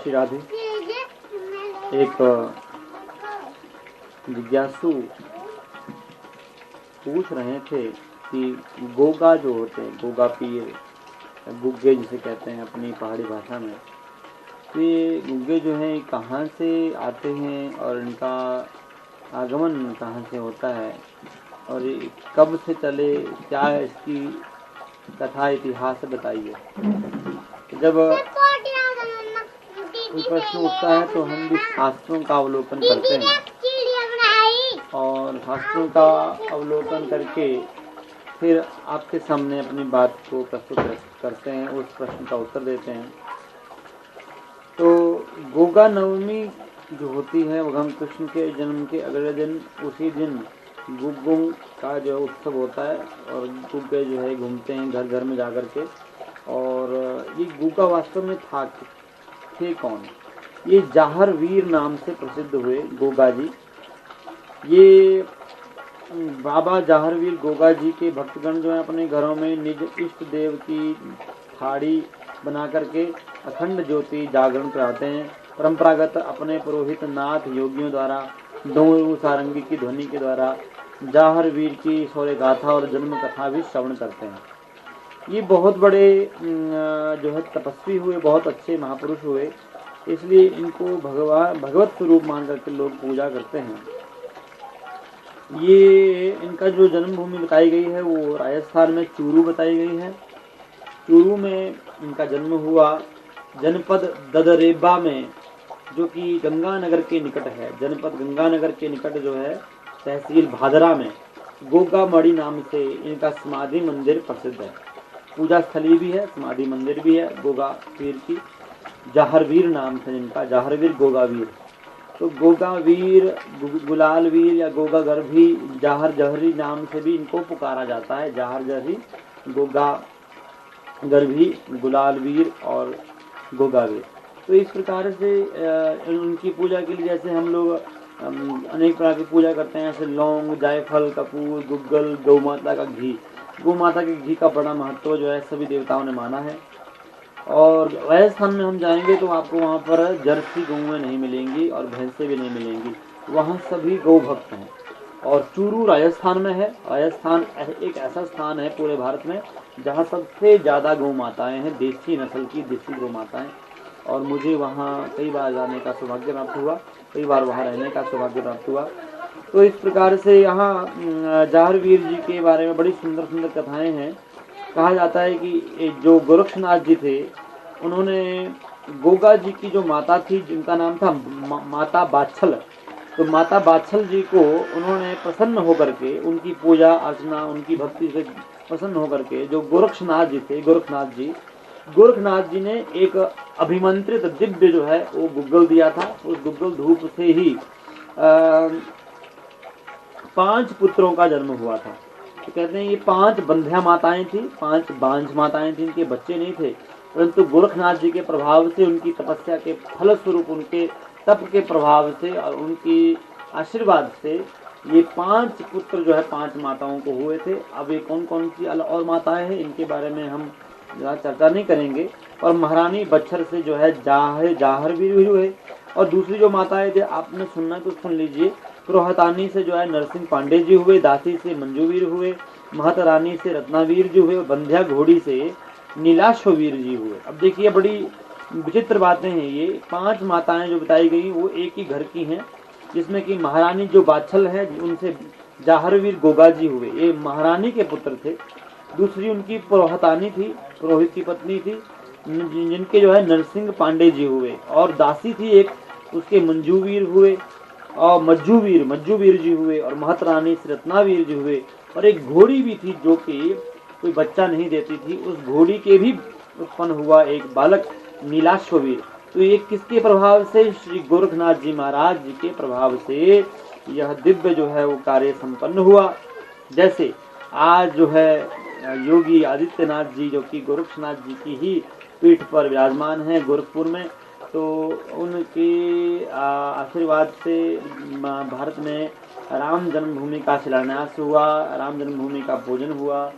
श्री राधे। एक जिज्ञासु पूछ रहे थे कि गोगा जो होते हैं, गोगा पीर, गुग्गे जिसे कहते हैं अपनी पहाड़ी भाषा में, तो ये गुग्गे जो हैं कहाँ से आते हैं और इनका आगमन कहाँ से होता है और ये कब से चले, क्या इसकी कथा इतिहास बताइए। जब कोई प्रश्न उठता है तो हम भी शास्त्रों का अवलोकन करते हैं और शास्त्रों का अवलोकन करके फिर आपके सामने अपनी बात को प्रस्तुत करते हैं, उस प्रश्न का उत्तर देते हैं। तो गोगा नवमी जो होती है भगवान कृष्ण के जन्म के अगले दिन, उसी दिन गुग्गों का जो उत्सव होता है और गुग्गे जो है घूमते हैं घर घर में जाकर के। और ये गुग्गा वास्तव में थे कौन? ये जाहर वीर नाम से प्रसिद्ध हुए गोगा जी। ये बाबा जाहर वीर गोगा जी के भक्तगण जो है अपने घरों में निज इष्ट देव की थाड़ी बना करके अखंड ज्योति जागरण कराते हैं। परंपरागत अपने पुरोहित नाथ योगियों द्वारा डोंगरू सारंगी की ध्वनि के द्वारा जाहर वीर की शौर्य गाथा और जन्म कथा भी श्रवण करते हैं। ये बहुत बड़े जो है तपस्वी हुए, बहुत अच्छे महापुरुष हुए, इसलिए इनको भगवत स्वरूप मान करके लोग पूजा करते हैं। ये इनका जो जन्मभूमि बताई गई है वो राजस्थान में चूरू बताई गई है। चूरू में इनका जन्म हुआ, जनपद ददरेबा में, जो कि गंगानगर के निकट है। जनपद गंगानगर के निकट जो है तहसील भादरा में गोगा मड़ी नाम से इनका समाधि मंदिर प्रसिद्ध है। पूजा स्थली भी है, समाधि मंदिर भी है गोगा वीर की। जाहरवीर नाम से इनका, जाहरवीर गोगा वीर। तो गोगा वीर, गुलाल वीर या गोगा गर्भी, जाहर जहरी नाम से भी इनको पुकारा जाता है। जाहर जहरी, गोगा गर्भी, गुलाल वीर और गोगा वीर। तो इस प्रकार से उनकी पूजा के लिए जैसे हम लोग अनेक प्रकार की पूजा करते हैं, जैसे लौंग, जायफल, कपूर, गुग्गल, गौ माता का घी। गौ माता के घी का बड़ा महत्व जो है सभी देवताओं ने माना है। और राजस्थान में हम जाएंगे तो आपको वहाँ पर जर्सी गौएं नहीं मिलेंगी और भैंसें भी नहीं मिलेंगी, वहाँ सभी गौ भक्त हैं। और चूरू राजस्थान में है। राजस्थान एक ऐसा स्थान है पूरे भारत में जहाँ सबसे ज़्यादा गौ माताएँ हैं, देसी नस्ल की देसी गौ माताएँ। और मुझे वहाँ कई बार जाने का सौभाग्य प्राप्त हुआ, कई बार वहाँ रहने का सौभाग्य प्राप्त हुआ। तो इस प्रकार से यहाँ जाहरवीर जी के बारे में बड़ी सुंदर सुंदर कथाएं हैं। कहा जाता है कि जो गोरक्षनाथ जी थे, उन्होंने गोगा जी की जो माता थी जिनका नाम था माता बाछल, तो माता बाछल जी को उन्होंने प्रसन्न होकर के, उनकी पूजा अर्चना, उनकी भक्ति से प्रसन्न होकर के जो गोरक्षनाथ जी थे, गोरखनाथ जी ने एक अभिमंत्रित दिव्य जो है वो गुग्गल दिया था। उस गुग्गल धूप से ही 5 पुत्रों का जन्म हुआ था। तो कहते हैं ये 5 बंध्या माताएं थी, 5 बांझ माताएं थी, इनके बच्चे नहीं थे, परंतु गोरखनाथ जी के प्रभाव से, उनकी तपस्या के फल स्वरूप, उनके तप के प्रभाव से और उनकी आशीर्वाद से ये 5 पुत्र जो है 5 माताओं को हुए थे। अब ये कौन कौन सी और माताएं हैं इनके बारे में हम चर्चा नहीं करेंगे। और महारानी बच्छर से जो है जाहरवीर भी हुए। और दूसरी जो माताएं थे आपने सुनना तो सुन लीजिए। पुरोहतानी से जो है नरसिंह पांडे जी हुए, दासी से मंजूवीर हुए, महतरानी से रत्नावीर जी हुए, बंध्या घोड़ी से नीलाश्ववीर जी हुए। अब देखिए बड़ी विचित्र बातें हैं। ये 5 माताएं जो बताई गई वो एक ही घर की हैं, जिसमें कि महारानी जो बाछल है उनसे जाहरवीर गोगा जी हुए, ये महारानी के पुत्र थे। दूसरी उनकी पुरोहतानी थी, पुरोहित की पत्नी थी, जिनके जो है नरसिंह पांडे जी हुए। और दासी थी एक, उसके मंजूवीर हुए और मज्जूवीर जी हुए। और महतरानी से रत्नावीर जी हुए। और एक घोड़ी भी थी जो कि कोई बच्चा नहीं देती थी, उस घोड़ी के भी उत्पन्न हुआ एक बालक नीलाश्ववीर। तो ये किसके प्रभाव से? श्री गोरखनाथ जी महाराज जी के प्रभाव से यह दिव्य जो है वो कार्य संपन्न हुआ। जैसे आज जो है योगी आदित्यनाथ जी जो कि गोरक्षनाथ जी की ही पीठ पर विराजमान है गोरखपुर में, तो उनके आशीर्वाद से भारत में राम जन्मभूमि का शिलान्यास हुआ, राम जन्मभूमि का पूजन हुआ।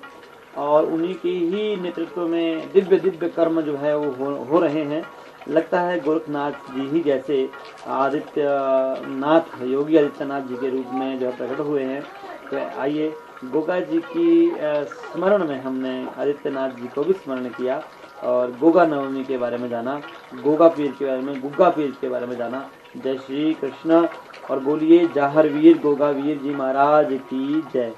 और उन्हीं के ही नेतृत्व में दिव्य दिव्य कर्म जो है वो हो रहे हैं। लगता है गोरखनाथ जी ही जैसे आदित्यनाथ, योगी आदित्यनाथ जी के रूप में जो प्रकट हुए हैं। तो आइए गोगा जी की स्मरण में हमने आदित्यनाथ जी को भी स्मरण किया और गोगा नवमी के बारे में जाना, गोगा पीर के बारे में, गुग्गा पीर के बारे में जाना। जय श्री कृष्ण और बोलिए जाहर वीर गोगा वीर जी महाराज की जय।